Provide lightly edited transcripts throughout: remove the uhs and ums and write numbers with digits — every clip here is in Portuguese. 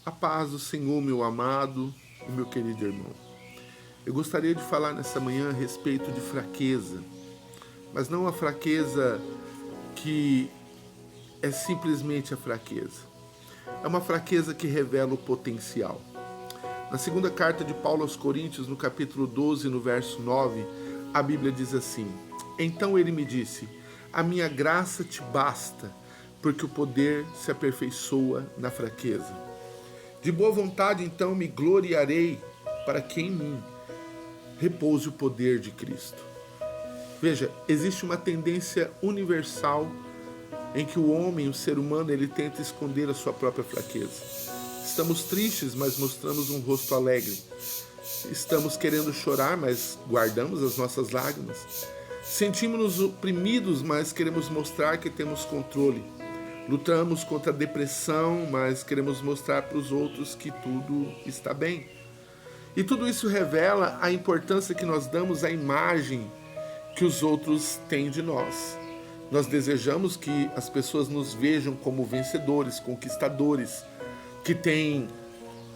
A paz do Senhor, meu amado e meu querido irmão. Eu gostaria de falar nessa manhã a respeito de fraqueza, mas não a fraqueza que é simplesmente a fraqueza. É uma fraqueza que revela o potencial. Na segunda carta de Paulo aos Coríntios, no capítulo 12, no verso 9, a Bíblia diz assim: Então ele me disse: A minha graça te basta, porque o poder se aperfeiçoa na fraqueza. De boa vontade, então, me gloriarei para que em mim repouse o poder de Cristo. Veja, existe uma tendência universal em que o homem, o ser humano, ele tenta esconder a sua própria fraqueza. Estamos tristes, mas mostramos um rosto alegre. Estamos querendo chorar, mas guardamos as nossas lágrimas. Sentimos-nos oprimidos, mas queremos mostrar que temos controle. Lutamos contra a depressão, mas queremos mostrar para os outros que tudo está bem. E tudo isso revela a importância que nós damos à imagem que os outros têm de nós. Nós desejamos que as pessoas nos vejam como vencedores, conquistadores, que têm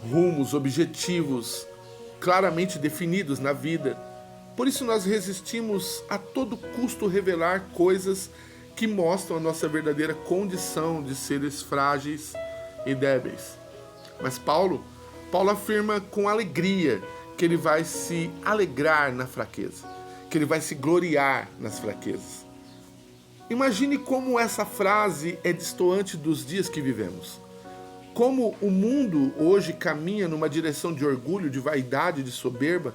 rumos, objetivos claramente definidos na vida. Por isso nós resistimos a todo custo revelar coisas que mostram a nossa verdadeira condição de seres frágeis e débeis. Mas Paulo afirma com alegria que ele vai se alegrar na fraqueza, que ele vai se gloriar nas fraquezas. Imagine como essa frase é destoante dos dias que vivemos. Como o mundo hoje caminha numa direção de orgulho, de vaidade, de soberba,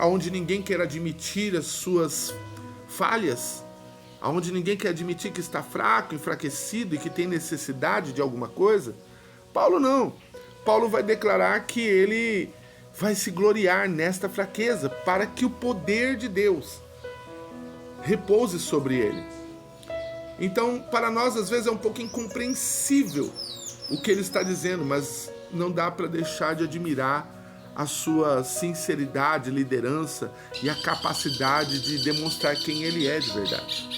onde ninguém quer admitir as suas falhas, onde ninguém quer admitir que está fraco, enfraquecido e que tem necessidade de alguma coisa. Paulo não. Paulo vai declarar que ele vai se gloriar nesta fraqueza para que o poder de Deus repouse sobre ele. Então, para nós, às vezes, é um pouco incompreensível o que ele está dizendo, mas não dá para deixar de admirar a sua sinceridade, liderança e a capacidade de demonstrar quem ele é de verdade.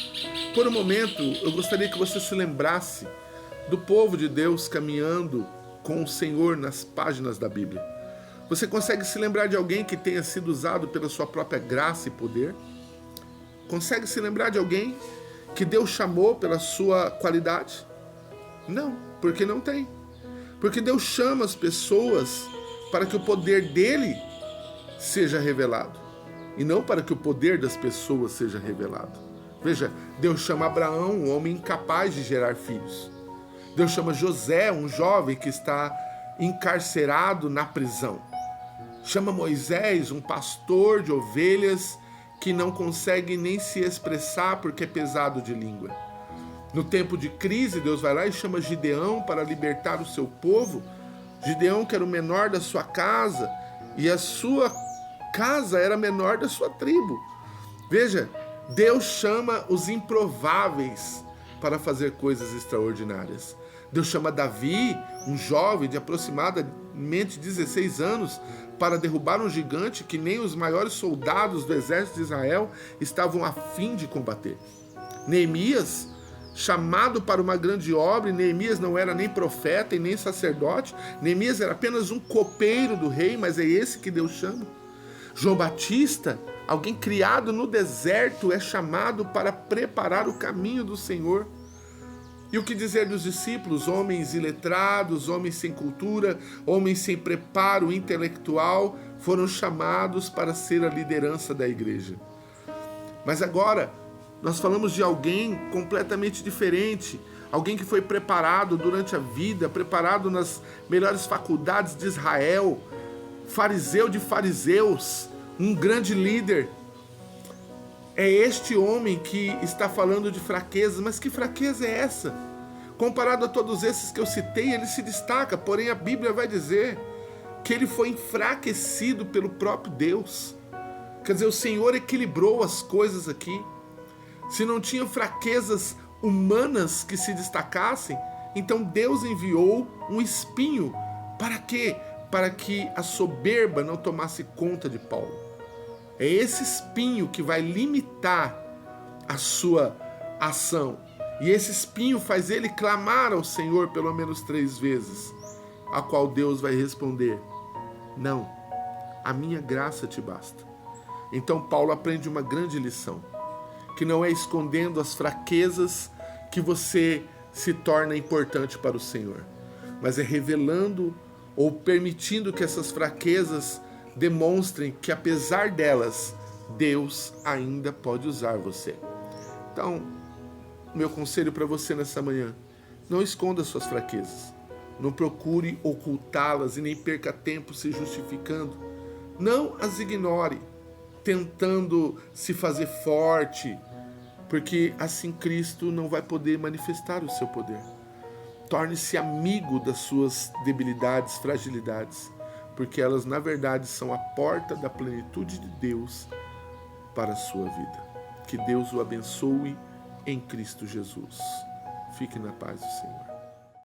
Por um momento, eu gostaria que você se lembrasse do povo de Deus caminhando com o Senhor nas páginas da Bíblia. Você consegue se lembrar de alguém que tenha sido usado pela sua própria graça e poder? Consegue se lembrar de alguém que Deus chamou pela sua qualidade? Não, porque não tem. Porque Deus chama as pessoas para que o poder dele seja revelado, e não para que o poder das pessoas seja revelado. Veja, Deus chama Abraão, um homem incapaz de gerar filhos. Deus chama José, um jovem que está encarcerado na prisão. Chama Moisés, um pastor de ovelhas que não consegue nem se expressar porque é pesado de língua. No tempo de crise, Deus vai lá e chama Gideão para libertar o seu povo. Gideão, que era o menor da sua casa, e a sua casa era a menor da sua tribo. Veja, Deus chama os improváveis para fazer coisas extraordinárias. Deus chama Davi, um jovem de aproximadamente 16 anos, para derrubar um gigante que nem os maiores soldados do exército de Israel estavam a fim de combater. Neemias, chamado para uma grande obra, e Neemias não era nem profeta e nem sacerdote. Neemias era apenas um copeiro do rei, mas é esse que Deus chama. João Batista, alguém criado no deserto, é chamado para preparar o caminho do Senhor. E o que dizer dos discípulos, homens iletrados, homens sem cultura, homens sem preparo intelectual, foram chamados para ser a liderança da igreja. Mas agora, nós falamos de alguém completamente diferente, alguém que foi preparado durante a vida, preparado nas melhores faculdades de Israel, fariseu de fariseus, um grande líder. É este homem que está falando de fraqueza, mas que fraqueza é essa? Comparado a todos esses que eu citei, ele se destaca, porém a Bíblia vai dizer que ele foi enfraquecido pelo próprio Deus. Quer dizer, o Senhor equilibrou as coisas aqui. Se não tinham fraquezas humanas que se destacassem, então Deus enviou um espinho. Para quê? Para que a soberba não tomasse conta de Paulo. É esse espinho que vai limitar a sua ação. E esse espinho faz ele clamar ao Senhor pelo menos 3 vezes. a qual Deus vai responder: não, a minha graça te basta. Então Paulo aprende uma grande lição, que não é escondendo as fraquezas que você se torna importante para o Senhor, mas é revelando ou permitindo que essas fraquezas demonstrem que, apesar delas, Deus ainda pode usar você. Então, meu conselho para você nessa manhã: não esconda suas fraquezas, não procure ocultá-las e nem perca tempo se justificando. Não as ignore, tentando se fazer forte, porque assim Cristo não vai poder manifestar o seu poder. Torne-se amigo das suas debilidades, fragilidades, porque elas, na verdade, são a porta da plenitude de Deus para a sua vida. Que Deus o abençoe em Cristo Jesus. Fique na paz do Senhor.